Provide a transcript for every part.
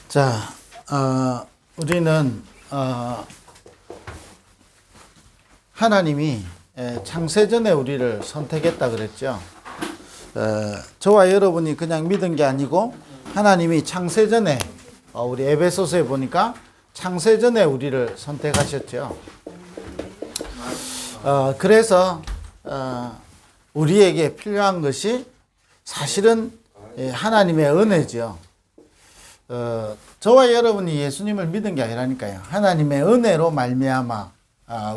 자, 우리는 하나님이 창세전에 우리를 선택했다 그랬죠. 저와 여러분이 그냥 믿은 게 아니고 하나님이 창세전에 우리 에베소서에 보니까 창세전에 우리를 선택하셨죠. 그래서 우리에게 필요한 것이 사실은 하나님의 은혜죠. 저와 여러분이 예수님을 믿은 게 아니라니까요. 하나님의 은혜로 말미암아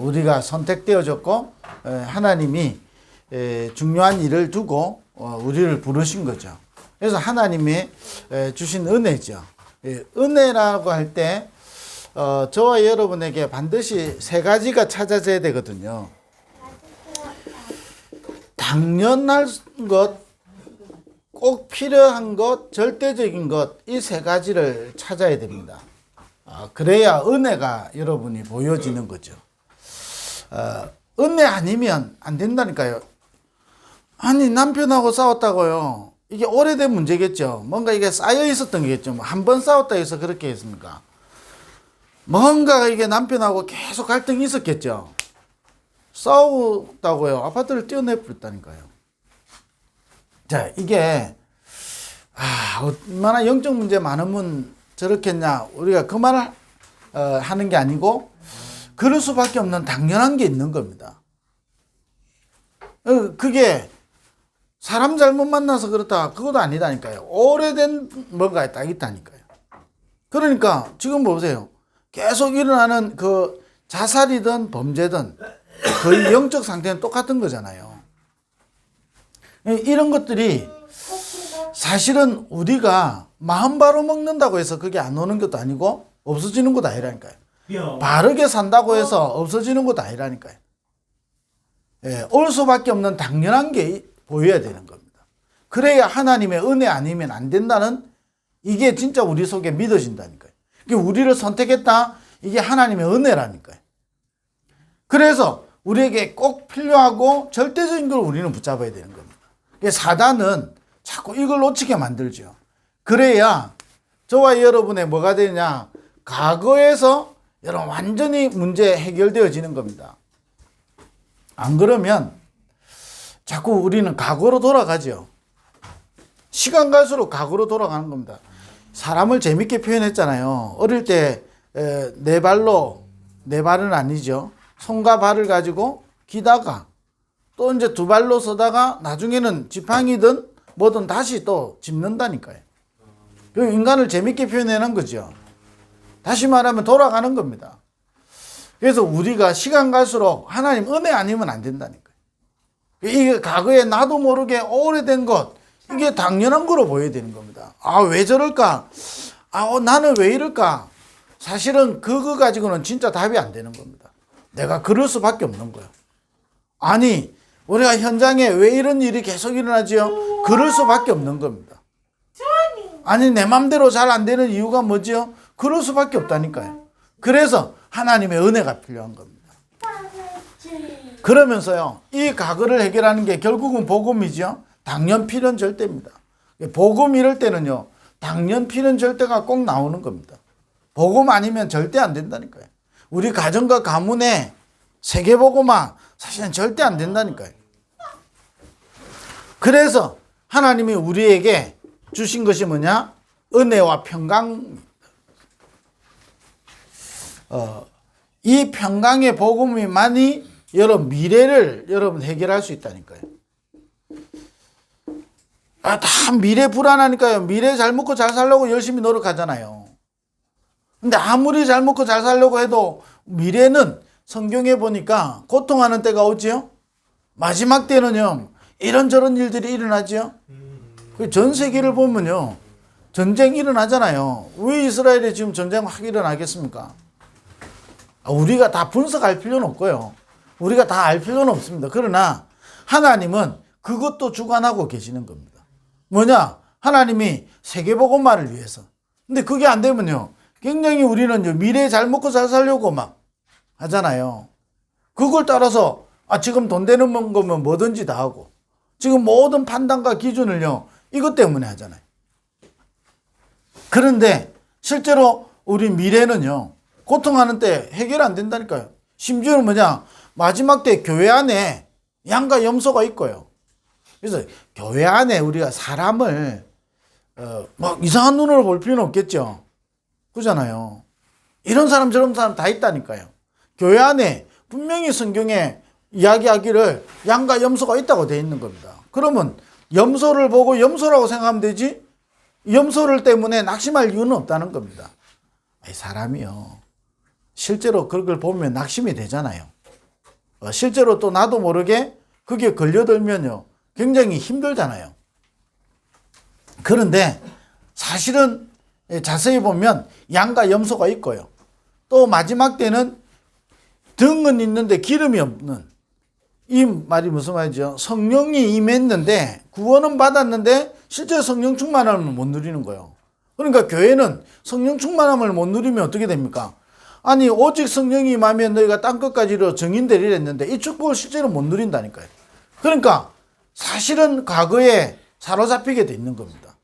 우리가 선택되어졌고 하나님이 중요한 일을 두고 우리를 부르신 거죠. 그래서 하나님이 주신 은혜죠. 은혜라고 할 때 저와 여러분에게 반드시 세 가지가 찾아져야 되거든요. 당연한 것, 꼭 필요한 것, 절대적인 것, 이 세 가지를 찾아야 됩니다. 그래야 은혜가 여러분이 보여지는 거죠. 은혜 아니면 안 된다니까요. 아니, 남편하고 싸웠다고요. 이게 오래된 문제겠죠. 뭔가 이게 쌓여 있었던 거겠죠. 한 번 싸웠다 해서 그렇게 했습니까? 뭔가 이게 남편하고 계속 갈등이 있었겠죠. 싸웠다고요. 아파트를 뛰어내버렸다니까요. 자, 이게 얼마나 영적 문제 많으면 저렇겠냐. 우리가 그 말을 하는 게 아니고 그럴 수밖에 없는 당연한 게 있는 겁니다. 그게 사람 잘못 만나서 그렇다. 그것도 아니다니까요. 오래된 뭔가 딱 있다니까요. 그러니까 지금 보세요. 계속 일어나는 그 자살이든 범죄든 거의 영적 상태는 똑같은 거잖아요. 이런 것들이 사실은 우리가 마음 바로 먹는다고 해서 그게 안 오는 것도 아니고 없어지는 것도 아니라니까요. 바르게 산다고 해서 없어지는 것도 아니라니까요. 올 수밖에 없는 당연한 게 보여야 되는 겁니다. 그래야 하나님의 은혜 아니면 안 된다는 이게 진짜 우리 속에 믿어진다니까요. 우리를 선택했다. 이게 하나님의 은혜라니까요. 그래서 우리에게 꼭 필요하고 절대적인 걸 우리는 붙잡아야 되는 겁니다. 사단은 자꾸 이걸 놓치게 만들죠. 그래야 저와 여러분의 뭐가 되냐, 과거에서 여러분 완전히 문제 해결되어지는 겁니다. 안 그러면 자꾸 우리는 과거로 돌아가죠. 시간 갈수록 과거로 돌아가는 겁니다. 사람을 재밌게 표현했잖아요. 어릴 때 네 발로, 네 발은 아니죠. 손과 발을 가지고 기다가 또 이제 두 발로 서다가 나중에는 지팡이든 뭐든 다시 또 짚는다니까요. 인간을 재밌게 표현하는 거죠. 다시 말하면 돌아가는 겁니다. 그래서 우리가 시간 갈수록 하나님 은혜 아니면 안 된다니까요. 이게 과거에 나도 모르게 오래된 것, 이게 당연한 거로 보여야 되는 겁니다. 왜 저럴까? 나는 왜 이럴까? 사실은 그거 가지고는 진짜 답이 안 되는 겁니다. 내가 그럴 수밖에 없는 거예요. 아니, 우리가 현장에 왜 이런 일이 계속 일어나지요? 그럴 수밖에 없는 겁니다. 아니, 내 맘대로 잘 안 되는 이유가 뭐지요? 그럴 수밖에 없다니까요. 그래서 하나님의 은혜가 필요한 겁니다. 그러면서요, 이 과거를 해결하는 게 결국은 복음이죠. 당연 필연 절대입니다. 복음 이럴 때는요, 당연 필연 절대가 꼭 나오는 겁니다. 복음 아니면 절대 안 된다니까요. 우리 가정과 가문에 세계복음화 사실은 절대 안 된다니까요. 그래서 하나님이 우리에게 주신 것이 뭐냐? 은혜와 평강. 이 평강의 복음이만이 여러분 미래를 여러분 해결할 수 있다니까요. 다 미래 불안하니까요. 미래 잘 먹고 잘 살려고 열심히 노력하잖아요. 근데 아무리 잘 먹고 잘 살려고 해도 미래는 성경에 보니까 고통하는 때가 오지요. 마지막 때는요, 이런저런 일들이 일어나지요. 전 세계를 보면요, 전쟁이 일어나잖아요. 왜 이스라엘에 지금 전쟁 확 일어나겠습니까? 우리가 다 분석할 필요는 없고요. 우리가 다 알 필요는 없습니다. 그러나 하나님은 그것도 주관하고 계시는 겁니다. 뭐냐? 하나님이 세계복음화를 위해서. 근데 그게 안 되면요, 굉장히 우리는 미래에 잘 먹고 잘 살려고 막 하잖아요. 그걸 따라서 지금 돈 되는 거면 뭐든지 다 하고, 지금 모든 판단과 기준을요, 이것 때문에 하잖아요. 그런데 실제로 우리 미래는요, 고통하는 때 해결 안 된다니까요. 심지어는 뭐냐, 마지막 때 교회 안에 양과 염소가 있고요. 그래서 교회 안에 우리가 사람을 막 이상한 눈으로 볼 필요는 없겠죠. 그렇잖아요. 이런 사람 저런 사람 다 있다니까요. 교회 안에 분명히 성경에 이야기하기를 양과 염소가 있다고 되어 있는 겁니다. 그러면 염소를 보고 염소라고 생각하면 되지, 염소를 때문에 낙심할 이유는 없다는 겁니다. 사람이요, 실제로 그걸 보면 낙심이 되잖아요. 실제로 또 나도 모르게 그게 걸려들면요, 굉장히 힘들잖아요. 그런데 사실은 자세히 보면 양과 염소가 있고요, 또 마지막 때는 등은 있는데 기름이 없는, 이 말이 무슨 말이죠? 성령이 임했는데 구원은 받았는데 실제 성령 충만함을 못 누리는 거예요. 그러니까 교회는 성령 충만함을 못 누리면 어떻게 됩니까? 아니, 오직 성령이 임하면 너희가 땅끝까지 이르러 증인 되리라 했는데 이 축복을 실제로 못 누린다니까요. 그러니까 사실은 과거에 사로잡히게 돼 있는 겁니다.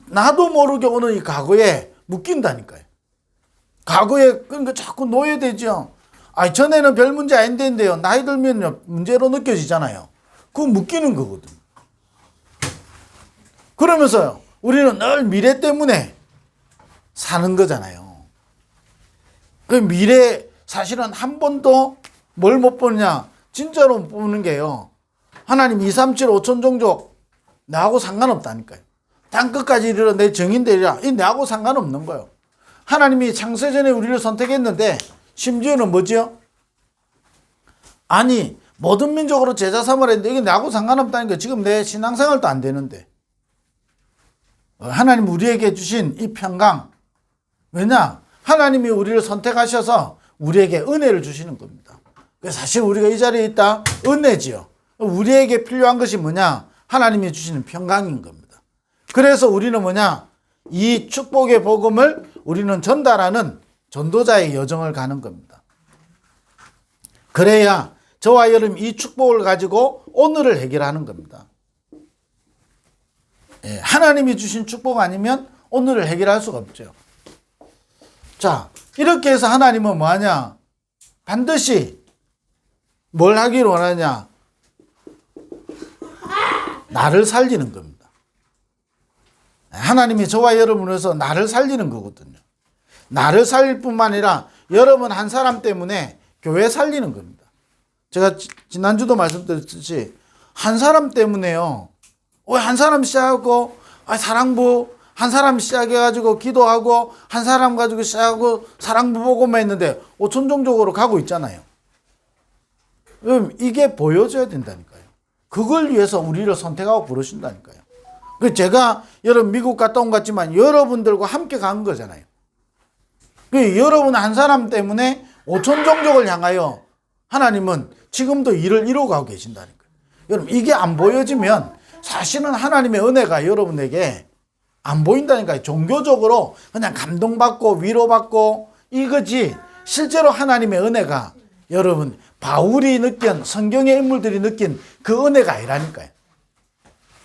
나도 모르게 오는 이 과거에 묶인다니까요. 과거에 그러니까 자꾸 노예되죠. 전에는 별 문제 아닌데요, 나이 들면 문제로 느껴지잖아요. 그거 묶이는 거거든요. 그러면서요, 우리는 늘 미래 때문에 사는 거잖아요. 그 미래, 사실은 한 번도 뭘 못 보느냐, 진짜로 못 보는 게요, 하나님 2, 3, 7, 5천 종족 나하고 상관없다니까요. 땅끝까지 이르러 내 증인 되리라, 이 나하고 상관없는 거예요. 하나님이 창세전에 우리를 선택했는데 심지어는 뭐죠? 아니, 모든 민족으로 제자 삼으라 했는데 이게 나하고 상관없다니까. 지금 내 신앙생활도 안 되는데. 하나님 우리에게 주신 이 평강, 왜냐? 하나님이 우리를 선택하셔서 우리에게 은혜를 주시는 겁니다. 사실 우리가 이 자리에 있다, 은혜지요. 우리에게 필요한 것이 뭐냐? 하나님이 주시는 평강인 겁니다. 그래서 우리는 뭐냐? 이 축복의 복음을 우리는 전달하는 전도자의 여정을 가는 겁니다. 그래야 저와 여러분 이 축복을 가지고 오늘을 해결하는 겁니다. 하나님이 주신 축복 아니면 오늘을 해결할 수가 없죠. 자, 이렇게 해서 하나님은 뭐하냐? 반드시 뭘 하기를 원하냐? 나를 살리는 겁니다. 하나님이 저와 여러분을 위해서 나를 살리는 거거든요. 나를 살릴 뿐만 아니라 여러분 한 사람 때문에 교회 살리는 겁니다. 제가 지난주도 말씀드렸듯이 한 사람 때문에요, 한 사람 시작하고 사랑부, 한 사람 시작해가지고 기도하고 한 사람 가지고 시작하고 사랑부 보고만 했는데 5천 종족으로 가고 있잖아요. 그럼 이게 보여줘야 된다니까요. 그걸 위해서 우리를 선택하고 부르신다니까요. 제가 여러분 미국 갔다 온 것 같지만 여러분들과 함께 간 거잖아요. 여러분 한 사람 때문에 5천 종족을 향하여 하나님은 지금도 일을 이루어가고 계신다니까요. 여러분 이게 안 보여지면 사실은 하나님의 은혜가 여러분에게 안 보인다니까요. 종교적으로 그냥 감동받고 위로받고 이거지, 실제로 하나님의 은혜가 여러분 바울이 느낀, 성경의 인물들이 느낀 그 은혜가 아니라니까요.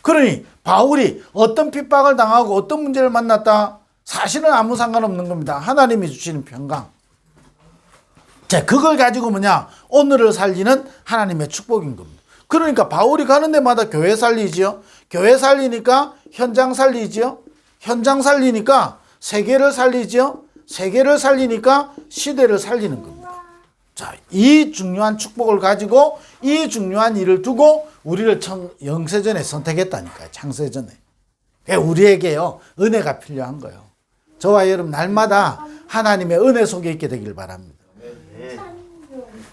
그러니 바울이 어떤 핍박을 당하고 어떤 문제를 만났다, 사실은 아무 상관없는 겁니다. 하나님이 주시는 평강. 자, 그걸 가지고 뭐냐? 오늘을 살리는 하나님의 축복인 겁니다. 그러니까 바울이 가는 데마다 교회 살리지요. 교회 살리니까 현장 살리지요. 현장 살리니까 세계를 살리지요. 세계를 살리니까 시대를 살리는 겁니다. 자, 이 중요한 축복을 가지고 이 중요한 일을 두고 우리를 영세전에 선택했다니까요. 창세전에. 우리에게요, 은혜가 필요한 거예요. 저와 여러분 날마다 하나님의 은혜 속에 있게 되길 바랍니다.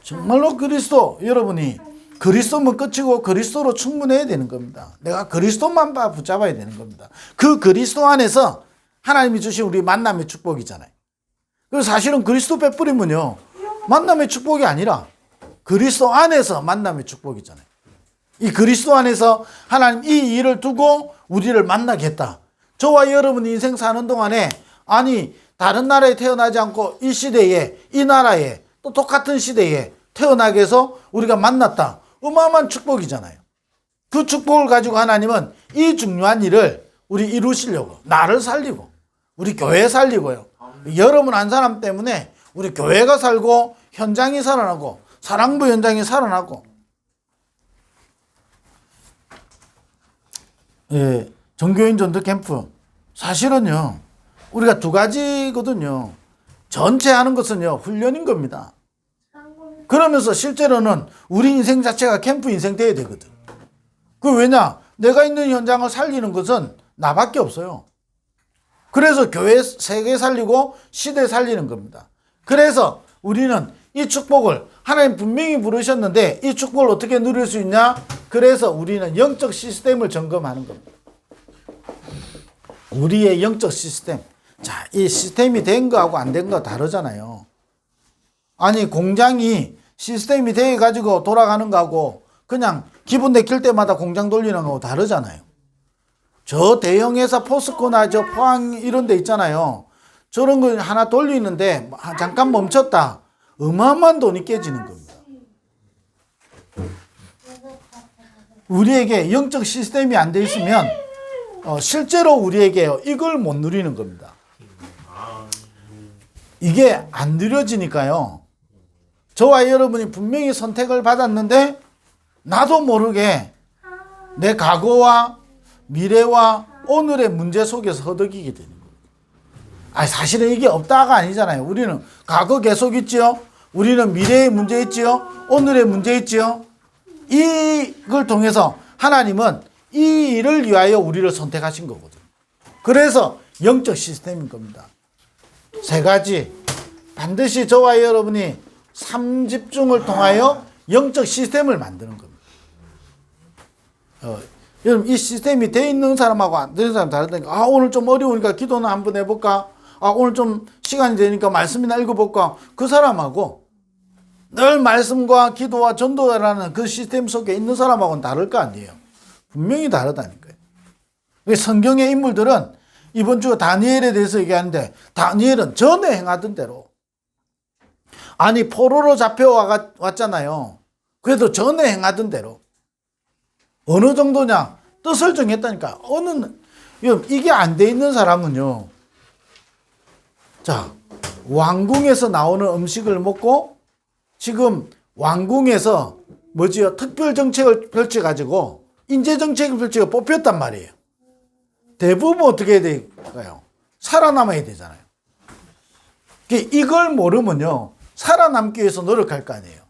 정말로 그리스도, 여러분이 그리스도면 끝이고 그리스도로 충분해야 되는 겁니다. 내가 그리스도만 붙잡아야 되는 겁니다. 그 그리스도 안에서 하나님이 주신 우리 만남의 축복이잖아요. 그래서 사실은 그리스도 베풀이면요, 만남의 축복이 아니라 그리스도 안에서 만남의 축복이잖아요. 이 그리스도 안에서 하나님 이 일을 두고 우리를 만나겠다. 저와 여러분 인생 사는 동안에 다른 나라에 태어나지 않고 이 시대에, 이 나라에, 또 똑같은 시대에 태어나게 해서 우리가 만났다. 어마어마한 축복이잖아요. 그 축복을 가지고 하나님은 이 중요한 일을 우리 이루시려고 나를 살리고 우리 교회 살리고요. 여러분 한 사람 때문에 우리 교회가 살고 현장이 살아나고 사랑부 현장이 살아나고. 예, 정교인 전도 캠프 사실은요 우리가 두 가지거든요. 전체 하는 것은요 훈련인 겁니다. 그러면서 실제로는 우리 인생 자체가 캠프 인생 돼야 되거든. 그 왜냐? 내가 있는 현장을 살리는 것은 나밖에 없어요. 그래서 교회 세계 살리고 시대 살리는 겁니다. 그래서 우리는 이 축복을 하나님 분명히 부르셨는데 이 축복을 어떻게 누릴 수 있냐? 그래서 우리는 영적 시스템을 점검하는 겁니다. 우리의 영적 시스템. 자, 이 시스템이 된 거하고 안 된 거 다르잖아요. 아니 공장이 시스템이 돼 가지고 돌아가는 거하고 그냥 기분 내킬 때마다 공장 돌리는 거하고 다르잖아요. 저 대형 회사 포스코나 저 포항 이런 데 있잖아요. 저런 거 하나 돌리는데 잠깐 멈췄다. 어마어마한 돈이 깨지는 겁니다. 우리에게 영적 시스템이 안 돼 있으면 실제로 우리에게 이걸 못 누리는 겁니다. 이게 안 누려지니까요. 저와 여러분이 분명히 선택을 받았는데 나도 모르게 내 과거와 미래와 오늘의 문제 속에서 허덕이게 되는 거예요. 아니 사실은 이게 없다가 아니잖아요. 우리는 과거 계속 있지요. 우리는 미래의 문제 있지요. 오늘의 문제 있지요. 이걸 통해서 하나님은 이 일을 위하여 우리를 선택하신 거거든요. 그래서 영적 시스템인 겁니다. 세 가지 반드시 저와 여러분이 삼집중을 통하여 영적 시스템을 만드는 겁니다. 여러분 이 시스템이 돼 있는 사람하고 안 되는 사람 다르다니까. 오늘 좀 어려우니까 기도나 한번 해볼까? 오늘 좀 시간이 되니까 말씀이나 읽어볼까? 그 사람하고 늘 말씀과 기도와 전도라는 그 시스템 속에 있는 사람하고는 다를 거 아니에요. 분명히 다르다니까요. 성경의 인물들은 이번 주 다니엘에 대해서 얘기하는데 다니엘은 전에 행하던 대로 아니 포로로 잡혀왔잖아요. 그래도 전에 행하던 대로 어느 정도냐 뜻을 정했다니까. 이게 안 돼 있는 사람은요. 자 왕궁에서 나오는 음식을 먹고 지금 왕궁에서 뭐지요? 특별 정책을 펼쳐가지고 인재 정책을 펼치고 뽑혔단 말이에요. 대부분 어떻게 해야 될까요? 살아남아야 되잖아요. 이걸 모르면요. 살아남기 위해서 노력할 거 아니에요.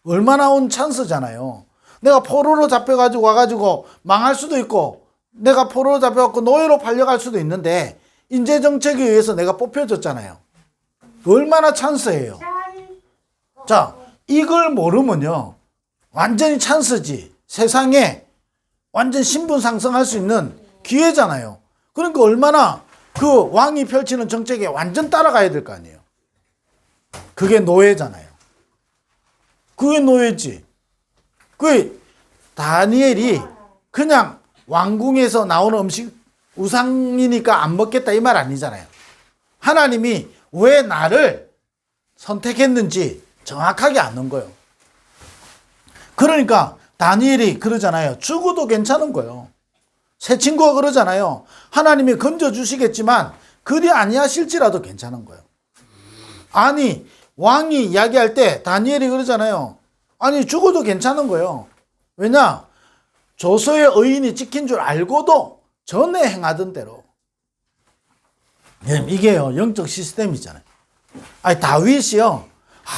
얼마나 온 찬스잖아요. 내가 포로로 잡혀가지고 와가지고 망할 수도 있고 내가 포로로 잡혀갖고 노예로 팔려갈 수도 있는데 인재 정책에 의해서 내가 뽑혀졌잖아요. 얼마나 찬스예요. 자, 이걸 모르면요. 완전히 찬스지. 세상에 완전 신분 상승할 수 있는 기회잖아요. 그러니까 얼마나 그 왕이 펼치는 정책에 완전 따라가야 될 거 아니에요. 그게 노예잖아요. 그게 노예지. 그 다니엘이 그냥 왕궁에서 나오는 음식 우상이니까 안 먹겠다 이 말 아니잖아요. 하나님이 왜 나를 선택했는지 정확하게 아는 거예요. 그러니까 다니엘이 그러잖아요. 죽어도 괜찮은 거예요. 새 친구가 그러잖아요. 하나님이 건져주시겠지만 그리 아니하실지라도 괜찮은 거예요. 아니 왕이 이야기할 때 다니엘이 그러잖아요. 아니 죽어도 괜찮은 거예요. 왜냐? 조서의 의인이 찍힌 줄 알고도 전에 행하던 대로. 이게요 영적 시스템이잖아요. 아니 다윗이요.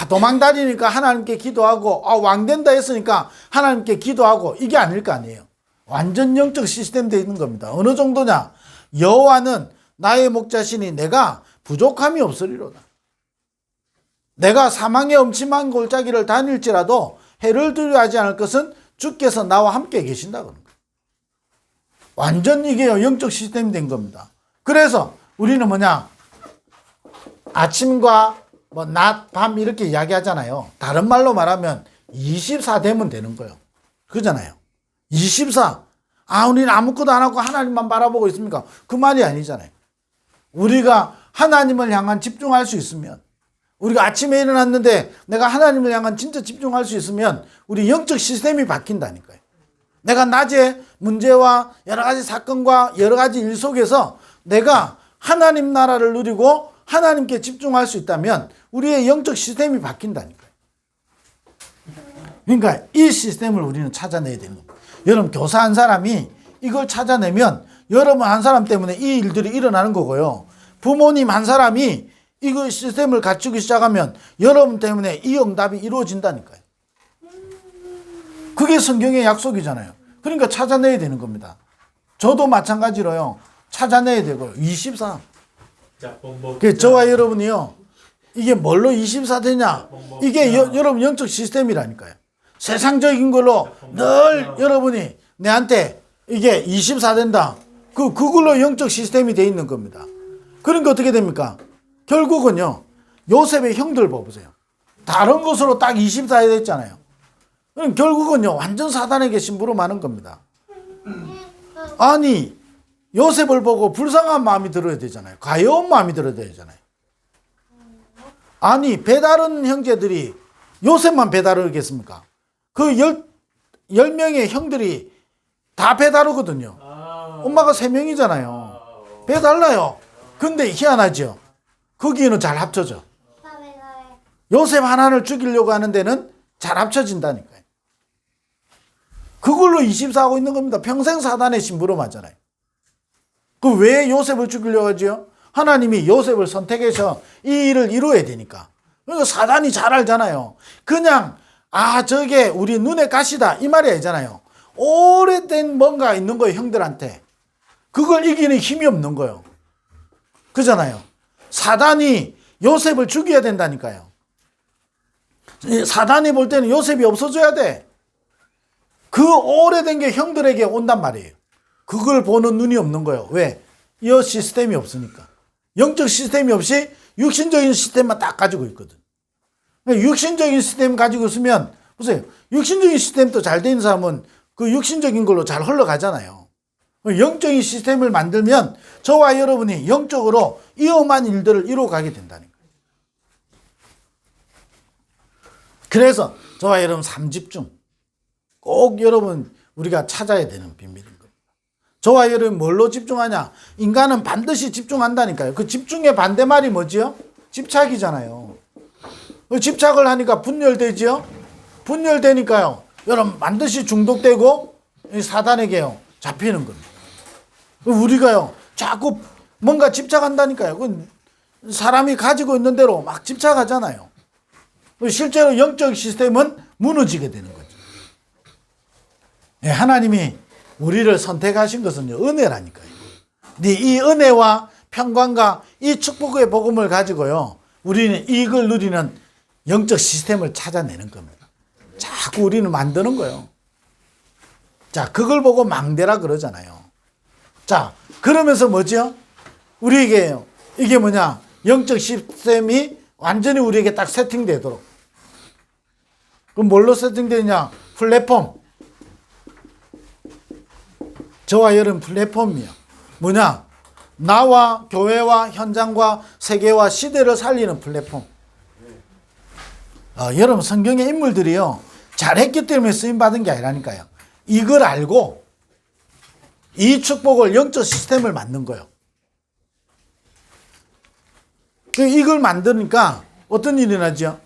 도망다니니까 하나님께 기도하고 왕 된다 했으니까 하나님께 기도하고 이게 아닐 거 아니에요. 완전 영적 시스템 되어 있는 겁니다. 어느 정도냐? 여호와는 나의 목자시니 내가 부족함이 없으리로다. 내가 사망의 엄침한 골짜기를 다닐지라도 해를 두려워하지 않을 것은 주께서 나와 함께 계신다 그런 거예요. 완전 이게 영적 시스템이 된 겁니다. 그래서 우리는 뭐냐? 아침과 낮, 밤 이렇게 이야기하잖아요. 다른 말로 말하면 24 되면 되는 거예요. 그잖아요. 24. 우리는 아무것도 안 하고 하나님만 바라보고 있습니까? 그 말이 아니잖아요. 우리가 하나님을 향한 집중할 수 있으면, 우리가 아침에 일어났는데 내가 하나님을 향한 진짜 집중할 수 있으면 우리 영적 시스템이 바뀐다니까요. 내가 낮에 문제와 여러 가지 사건과 여러 가지 일 속에서 내가 하나님 나라를 누리고 하나님께 집중할 수 있다면 우리의 영적 시스템이 바뀐다니까요. 그러니까 이 시스템을 우리는 찾아내야 되는 겁니다. 여러분, 교사 한 사람이 이걸 찾아내면 여러분 한 사람 때문에 이 일들이 일어나는 거고요. 부모님 한 사람이 이거 시스템을 갖추기 시작하면 여러분 때문에 이 응답이 이루어진다니까요. 그게 성경의 약속이잖아요. 그러니까 찾아내야 되는 겁니다. 저도 마찬가지로요. 찾아내야 되고요. 24. 저와 여러분이요. 이게 뭘로 24 되냐? 이게 여러분 영적 시스템이라니까요. 세상적인 걸로 늘 여러분이 내한테 이게 24 된다. 그걸로 영적 시스템이 돼 있는 겁니다. 그러니까 어떻게 됩니까? 결국은요. 요셉의 형들 봐보세요. 다른 것으로 딱 24에 됐잖아요. 그럼 결국은요. 완전 사단에게 심부름하는 겁니다. 아니 요셉을 보고 불쌍한 마음이 들어야 되잖아요. 가여운 마음이 들어야 되잖아요. 아니 배다른 형제들이 요셉만 배다르겠습니까? 그 10명의 형들이 다 배다르거든요. 엄마가 3명이잖아요. 배달라요. 근데 희한하죠. 거기에는 잘 합쳐져. 요셉 하나를 죽이려고 하는 데는 잘 합쳐진다니까요. 그걸로 24하고 있는 겁니다. 평생 사단에 심부름하잖아요. 그 왜 요셉을 죽이려고 하죠? 하나님이 요셉을 선택해서 이 일을 이루어야 되니까. 그러니까 사단이 잘 알잖아요. 그냥 저게 우리 눈에 가시다 이 말이 아니잖아요. 오래된 뭔가 있는 거예요. 형들한테. 그걸 이기는 힘이 없는 거예요. 그잖아요. 사단이 요셉을 죽여야 된다니까요. 사단이 볼 때는 요셉이 없어져야 돼. 그 오래된 게 형들에게 온단 말이에요. 그걸 보는 눈이 없는 거예요. 왜? 이 시스템이 없으니까. 영적 시스템이 없이 육신적인 시스템만 딱 가지고 있거든. 육신적인 시스템 가지고 있으면 보세요. 육신적인 시스템도 잘 돼 있는 사람은 그 육신적인 걸로 잘 흘러가잖아요. 영적인 시스템을 만들면 저와 여러분이 영적으로 위험한 일들을 이루어가게 된다니까요. 그래서 저와 여러분 삼집중 꼭 여러분 우리가 찾아야 되는 비밀인 겁니다. 저와 여러분 뭘로 집중하냐? 인간은 반드시 집중한다니까요. 그 집중의 반대말이 뭐지요? 집착이잖아요. 집착을 하니까 분열되지요? 분열되니까요. 여러분 반드시 중독되고 사단에게요. 잡히는 겁니다. 우리가요. 자꾸 뭔가 집착한다니까요. 그 사람이 가지고 있는 대로 막 집착하잖아요. 실제로 영적 시스템은 무너지게 되는 거죠. 하나님이 우리를 선택하신 것은요, 은혜라니까요. 이 은혜와 평강과 이 축복의 복음을 가지고요, 우리는 이걸 누리는 영적 시스템을 찾아내는 겁니다. 자꾸 우리는 만드는 거예요. 자, 그걸 보고 망대라 그러잖아요. 자, 그러면서 뭐죠? 우리에게 이게 뭐냐? 영적 시스템이 완전히 우리에게 딱 세팅되도록. 그럼 뭘로 세팅되냐? 플랫폼. 저와 여러분 플랫폼이요. 뭐냐? 나와 교회와 현장과 세계와 시대를 살리는 플랫폼. 여러분 성경의 인물들이요. 잘했기 때문에 쓰임받은 게 아니라니까요. 이걸 알고 이 축복을 영적 시스템을 만든 거예요. 이걸 만드니까 어떤 일이 나죠?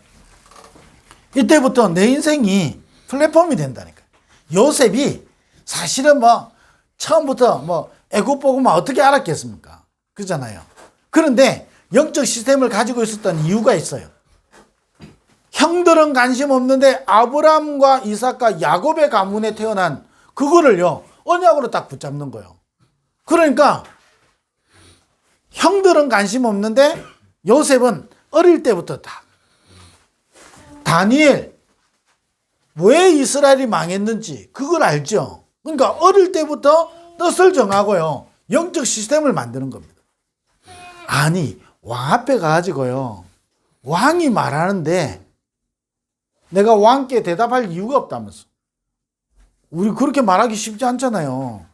이때부터 내 인생이 플랫폼이 된다니까요. 요셉이 사실은 처음부터 애굽 복음만 어떻게 알았겠습니까? 그렇잖아요. 그런데 영적 시스템을 가지고 있었던 이유가 있어요. 형들은 관심 없는데 아브라함과 이삭과 야곱의 가문에 태어난 그거를요. 언약으로 딱 붙잡는 거예요. 그러니까 형들은 관심 없는데 요셉은 어릴 때부터 다니엘 왜 이스라엘이 망했는지 그걸 알죠. 그러니까 어릴 때부터 뜻을 정하고요. 영적 시스템을 만드는 겁니다. 아니 왕 앞에 가가지고요. 왕이 말하는데 내가 왕께 대답할 이유가 없다면서. 우리 그렇게 말하기 쉽지 않잖아요.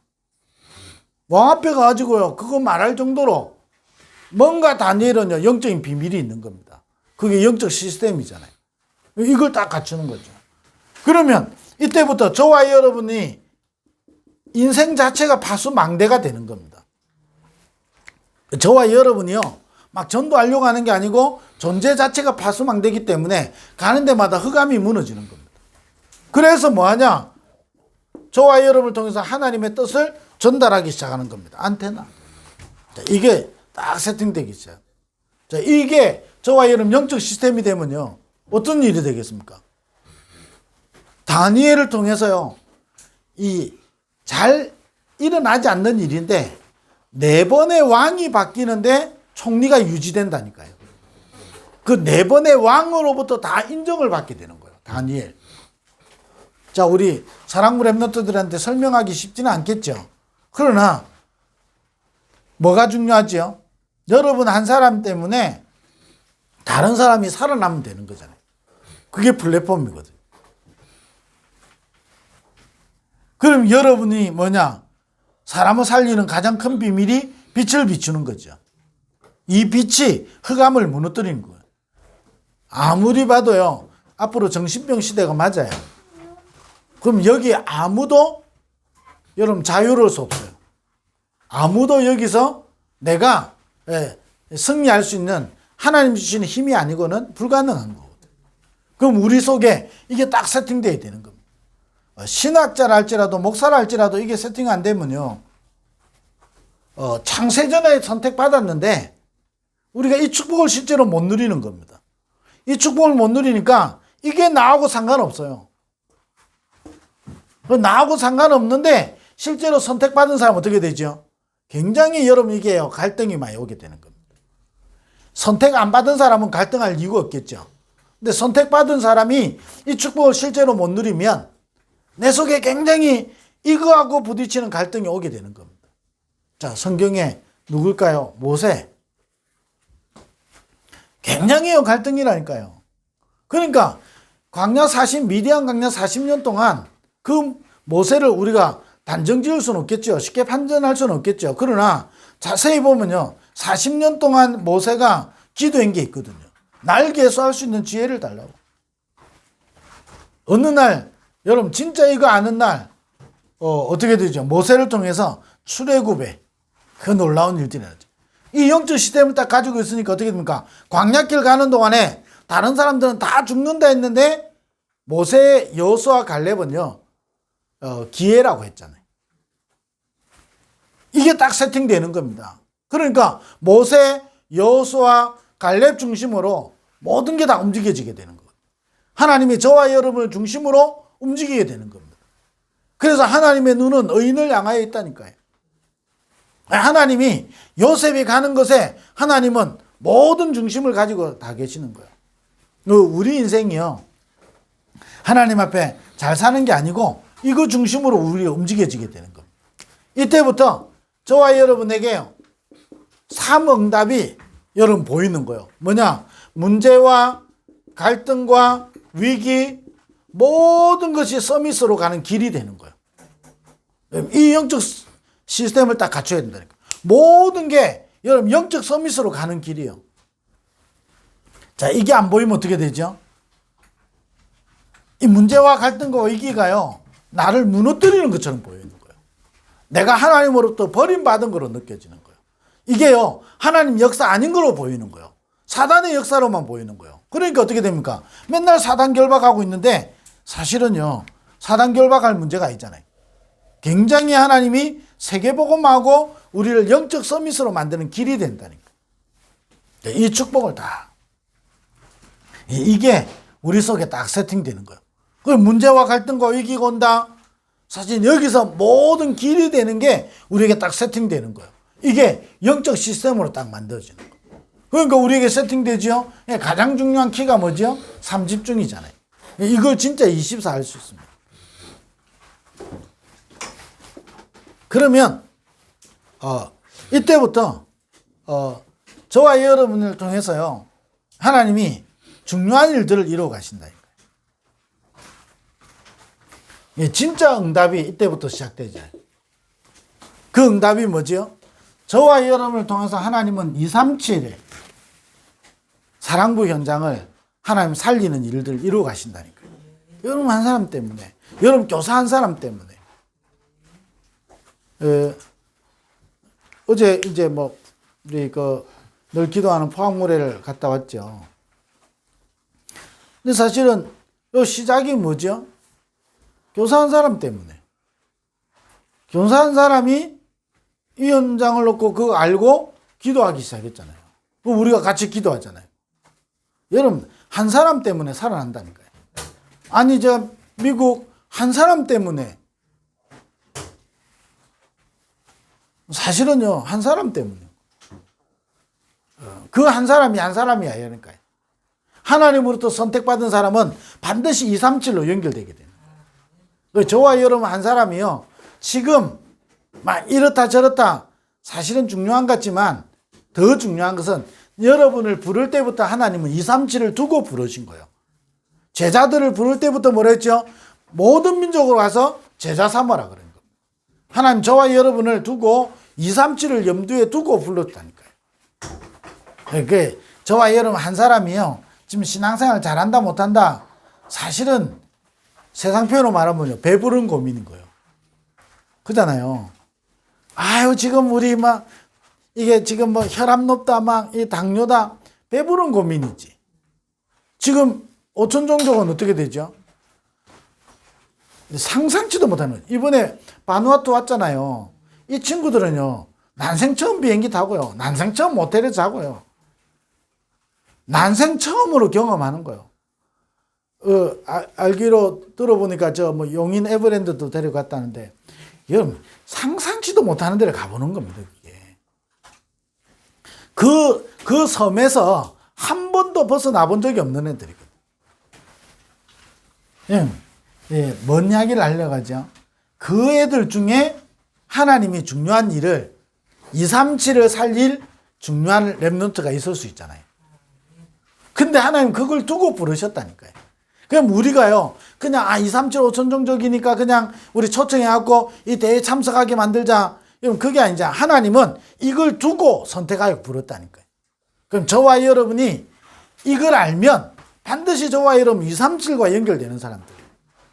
왕 앞에 가가지고요. 그거 말할 정도로 뭔가 다니엘은요. 영적인 비밀이 있는 겁니다. 그게 영적 시스템이잖아요. 이걸 딱 갖추는 거죠. 그러면 이때부터 저와 여러분이 인생 자체가 파수망대가 되는 겁니다. 저와 여러분이요, 막 전도하려고 하는 게 아니고 존재 자체가 파수망되기 때문에 가는 데마다 흑암이 무너지는 겁니다. 그래서 뭐하냐? 저와 여러분을 통해서 하나님의 뜻을 전달하기 시작하는 겁니다. 안테나. 자, 이게 딱 세팅되기 시작. 자, 이게 저와 여러분 영적 시스템이 되면요, 어떤 일이 되겠습니까? 다니엘을 통해서요, 이 잘 일어나지 않는 일인데 4번의 왕이 바뀌는데 총리가 유지된다니까요. 그 4번의 왕으로부터 다 인정을 받게 되는 거예요. 다니엘. 자, 우리 사랑부 랩런트들한테 설명하기 쉽지는 않겠죠. 그러나 뭐가 중요하죠? 여러분 한 사람 때문에 다른 사람이 살아나면 되는 거잖아요. 그게 플랫폼이거든요. 그럼 여러분이 뭐냐? 사람을 살리는 가장 큰 비밀이 빛을 비추는 거죠. 이 빛이 흑암을 무너뜨리는 거예요. 아무리 봐도요, 앞으로 정신병 시대가 맞아요. 그럼 여기 아무도 여러분 자유로울 수 없어요. 아무도 여기서 내가 승리할 수 있는 하나님 주시는 힘이 아니고는 불가능한 거거든요. 그럼 우리 속에 이게 딱 세팅되어야 되는 겁니다. 신학자라 할지라도 목사라 할지라도 이게 세팅 안 되면요, 창세전에 선택받았는데 우리가 이 축복을 실제로 못 누리는 겁니다. 이 축복을 못 누리니까 이게 나하고 상관없어요. 나하고 상관없는데 실제로 선택받은 사람은 어떻게 되죠? 굉장히 여러분 이게 갈등이 많이 오게 되는 겁니다. 선택 안 받은 사람은 갈등할 이유가 없겠죠. 근데 선택받은 사람이 이 축복을 실제로 못 누리면 내 속에 굉장히 이거하고 부딪히는 갈등이 오게 되는 겁니다. 자, 성경에 누굴까요? 모세. 굉장히 갈등이라니까요. 그러니까 미디안 광야 40년 동안 그 모세를 우리가 단정 지을 수는 없겠죠. 쉽게 판단할 수는 없겠죠. 그러나 자세히 보면요, 40년 동안 모세가 기도한 게 있거든요. 날 계수할 수 있는 지혜를 달라고. 어느 날 여러분 진짜 이거 아는 날 어떻게 되죠? 모세를 통해서 출애굽에 그 놀라운 일들이 나죠. 이 영적 시스템을 딱 가지고 있으니까 어떻게 됩니까? 광야길 가는 동안에 다른 사람들은 다 죽는다 했는데 모세, 여호수아, 갈렙은요, 기회라고 했잖아요. 이게 딱 세팅되는 겁니다. 그러니까 모세, 여호수아, 갈렙 중심으로 모든 게 다 움직여지게 되는 거예요. 하나님이 저와 여러분을 중심으로 움직이게 되는 겁니다. 그래서 하나님의 눈은 의인을 향하여 있다니까요. 하나님이 요셉이 가는 것에 하나님은 모든 중심을 가지고 다 계시는 거예요. 우리 인생이요, 하나님 앞에 잘 사는 게 아니고 이거 중심으로 우리가 움직여지게 되는 겁니다. 이때부터 저와 여러분에게요, 삼응답이 여러분 보이는 거예요. 뭐냐? 문제와 갈등과 위기, 모든 것이 서밋으로 가는 길이 되는 거예요. 이 영적 시스템을 딱 갖춰야 된다니까. 모든 게 여러분 영적 서밋으로 가는 길이에요. 자, 이게 안 보이면 어떻게 되죠? 이 문제와 갈등과 위기가요, 나를 무너뜨리는 것처럼 보이는 거예요. 내가 하나님으로부터 버림받은 거로 느껴지는 거예요. 이게요, 하나님 역사 아닌 거로 보이는 거예요. 사단의 역사로만 보이는 거예요. 그러니까 어떻게 됩니까? 맨날 사단 결박하고 있는데 사실은요, 사단 결박할 문제가 있잖아요. 굉장히 하나님이 세계복음하고 우리를 영적 서밋으로 만드는 길이 된다니까. 이 축복을 다, 이게 우리 속에 딱 세팅되는 거예요. 그 문제와 갈등과 위기가 온다. 사실 여기서 모든 길이 되는 게 우리에게 딱 세팅되는 거예요. 이게 영적 시스템으로 딱 만들어지는 거예요. 그러니까 우리에게 세팅되죠. 가장 중요한 키가 뭐죠? 3집중이잖아요. 이걸 진짜 24 할 수 있습니다. 그러면 이때부터 저와 여러분을 통해서요, 하나님이 중요한 일들을 이루어 가신다니까요. 진짜 응답이 이때부터 시작되죠. 그 응답이 뭐죠? 저와 여러분을 통해서 하나님은 237의 사랑부 현장을 하나님 살리는 일들을 이루어 가신다니까요. 여러분 한 사람 때문에, 여러분 교사 한 사람 때문에. 어제 이제 우리 늘 기도하는 포항모래를 갔다 왔죠. 근데 사실은 요 시작이 뭐죠? 교사한 사람 때문에. 교사한 사람이 이 현장을 놓고 그거 알고 기도하기 시작했잖아요. 그럼 우리가 같이 기도하잖아요. 여러분, 한 사람 때문에 살아난다니까요. 아니, 미국 한 사람 때문에. 사실은요, 한 사람 때문에. 그 한 사람이 한 사람이 아니라니까요. 하나님으로부터 선택받은 사람은 반드시 237로 연결되게 돼요. 저와 여러분 한 사람이요, 지금 막 이렇다 저렇다 사실은 중요한 것 같지만 더 중요한 것은 여러분을 부를 때부터 하나님은 237을 두고 부르신 거예요. 제자들을 부를 때부터 뭐라 했죠? 모든 민족으로 가서 제자 삼아라 그런 겁니다. 하나님 저와 여러분을 두고 237을 염두에 두고 불렀다니까요. 그러니까 저와 여러분 한 사람이요, 지금 신앙생활 잘한다 못한다, 사실은 세상 표현으로 말하면요, 배부른 고민인 거예요. 그잖아요. 아유, 지금 우리 이게 지금 혈압 높다, 이 당뇨다, 배부른 고민이지. 지금 오천 종족은 어떻게 되죠? 상상치도 못하는. 이번에 바누아투 왔잖아요. 이 친구들은요, 난생 처음 비행기 타고요, 난생 처음 모텔에 자고요, 난생 처음으로 경험하는 거예요. 알기로 들어보니까 용인 에버랜드도 데려갔다는데, 여러분 상상치도 못하는 데를 가보는 겁니다. 그게 그 섬에서 한 번도 벗어나 본 적이 없는 애들이거든요. 뭔 이야기를 하려고 하죠? 그 애들 중에 하나님이 중요한 일을 237을 살릴 중요한 렘넌트가 있을 수 있잖아요. 근데 하나님 그걸 두고 부르셨다니까요. 그럼 우리가요, 그냥 237 5천 종족이니까 그냥 우리 초청해갖고 이 대회에 참석하게 만들자, 그럼 그게 아니죠. 하나님은 이걸 두고 선택하여 부르었다니까요. 그럼 저와 여러분이 이걸 알면 반드시 저와 여러분 237과 연결되는 사람들,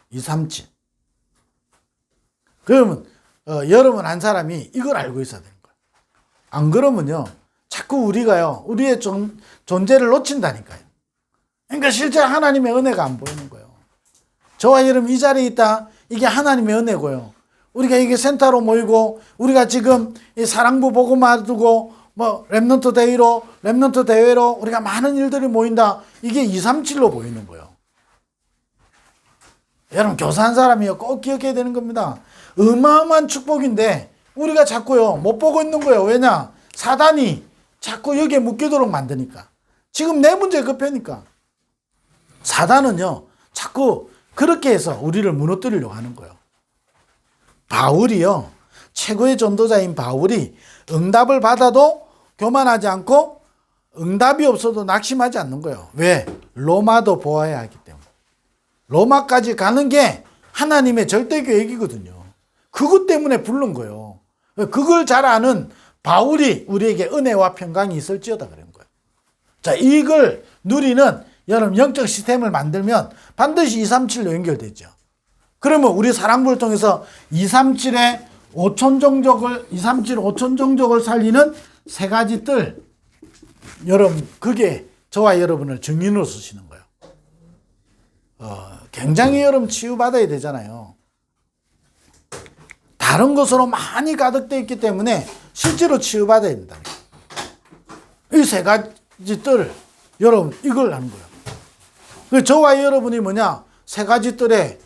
237. 그러면 여러분 한 사람이 이걸 알고 있어야 되는 거예요. 안 그러면요, 자꾸 우리가요, 우리의 존재를 놓친다니까요. 그러니까 실제 하나님의 은혜가 안 보이는 거예요. 저와 여러분 이 자리에 있다, 이게 하나님의 은혜고요. 우리가 이게 센터로 모이고, 우리가 지금 이 사랑부 복음화 두고 렘넌트 대회로 우리가 많은 일들이 모인다, 이게 237로 보이는 거예요. 여러분 교사한 사람이요, 꼭 기억해야 되는 겁니다. 어마어마한 축복인데 우리가 자꾸요 못 보고 있는 거예요. 왜냐? 사단이 자꾸 여기에 묶이도록 만드니까. 지금 내 문제 급하니까. 사단은요 자꾸 그렇게 해서 우리를 무너뜨리려고 하는 거예요. 바울이요, 최고의 전도자인 바울이 응답을 받아도 교만하지 않고 응답이 없어도 낙심하지 않는 거예요. 왜? 로마도 보아야 하기 때문에. 로마까지 가는 게 하나님의 절대 계획이거든요. 그것 때문에 부른 거예요. 그걸 잘 아는 바울이 우리에게 은혜와 평강이 있을지어다 그런 거예요. 자, 이걸 누리는 여러분 영적 시스템을 만들면 반드시 237로 연결되죠. 그러면 우리 사랑부를 통해서 237의 5천 종족을 살리는 세 가지 뜰, 여러분 그게 저와 여러분을 증인으로 쓰시는 거예요. 굉장히 여러분 치유받아야 되잖아요. 다른 것으로 많이 가득되어 있기 때문에 실제로 치유받아야 된다. 이 세 가지 뜰, 여러분 이걸 하는 거예요. 저와 여러분이 세 가지 뜰의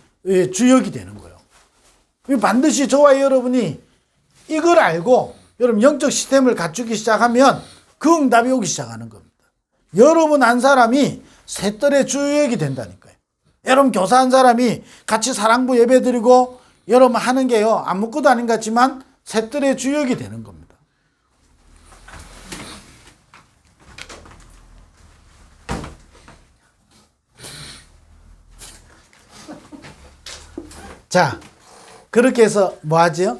주역이 되는 거예요. 반드시 저와 여러분이 이걸 알고 여러분 영적 시스템을 갖추기 시작하면 그 응답이 오기 시작하는 겁니다. 여러분 한 사람이 세 뜰의 주역이 된다니까요. 여러분 교사 한 사람이 같이 사랑부 예배 드리고 여러분 하는 게요, 아무것도 아닌 것 같지만 세 뜰의 주역이 되는 겁니다. 자, 그렇게 해서 뭐 하지요?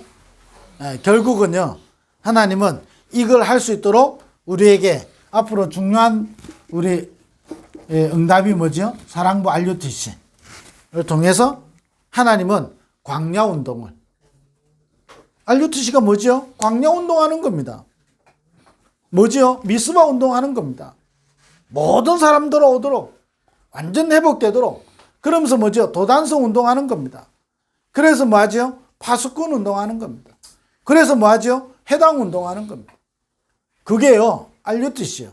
결국은요, 하나님은 이걸 할 수 있도록 우리에게 앞으로 중요한 우리 응답이 뭐죠? 사랑부 RUTC를 통해서 하나님은 광야운동을, RUTC가 뭐죠? 광야운동하는 겁니다. 뭐지요? 미스바 운동하는 겁니다. 모든 사람들 오도록 완전 회복되도록. 그러면서 뭐죠? 도단성 운동하는 겁니다. 그래서 뭐 하죠? 파수꾼 운동하는 겁니다. 그래서 뭐 하죠? 해당 운동하는 겁니다. 그게요, RUTC요.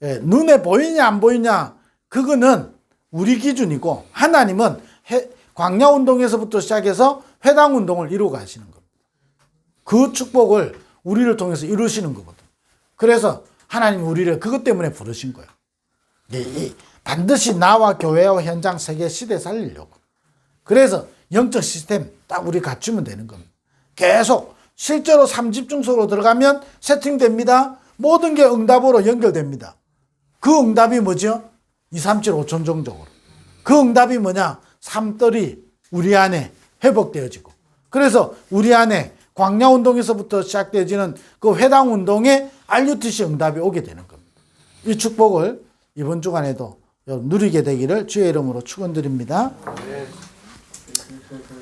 예, 눈에 보이냐 안 보이냐 그거는 우리 기준이고, 하나님은 광야 운동에서부터 시작해서 회당 운동을 이루어 가시는 겁니다. 그 축복을 우리를 통해서 이루시는 거거든. 그래서 하나님 우리를 그것 때문에 부르신 거예요. 반드시 나와 교회와 현장 세계 시대 살리려고. 그래서 영적 시스템 딱 우리 갖추면 되는 겁니다. 계속 실제로 3집중소로 들어가면 세팅됩니다. 모든 게 응답으로 연결됩니다. 그 응답이 뭐죠? 237 5천종적으로. 그 응답이 뭐냐? 삶들이 우리 안에 회복되어지고, 그래서 우리 안에 광야운동에서부터 시작되어지는 그 회당운동에 RUTC 응답이 오게 되는 겁니다. 이 축복을 이번 주간에도 누리게 되기를 주의 이름으로 축원드립니다.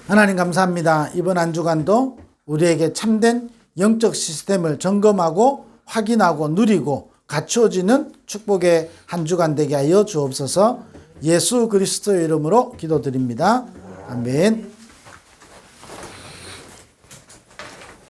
하나님 감사합니다. 이번 한 주간도 우리에게 참된 영적 시스템을 점검하고 확인하고 누리고 갖추어지는 축복의 한 주간 되게 하여 주옵소서. 예수 그리스도의 이름으로 기도드립니다. 아멘.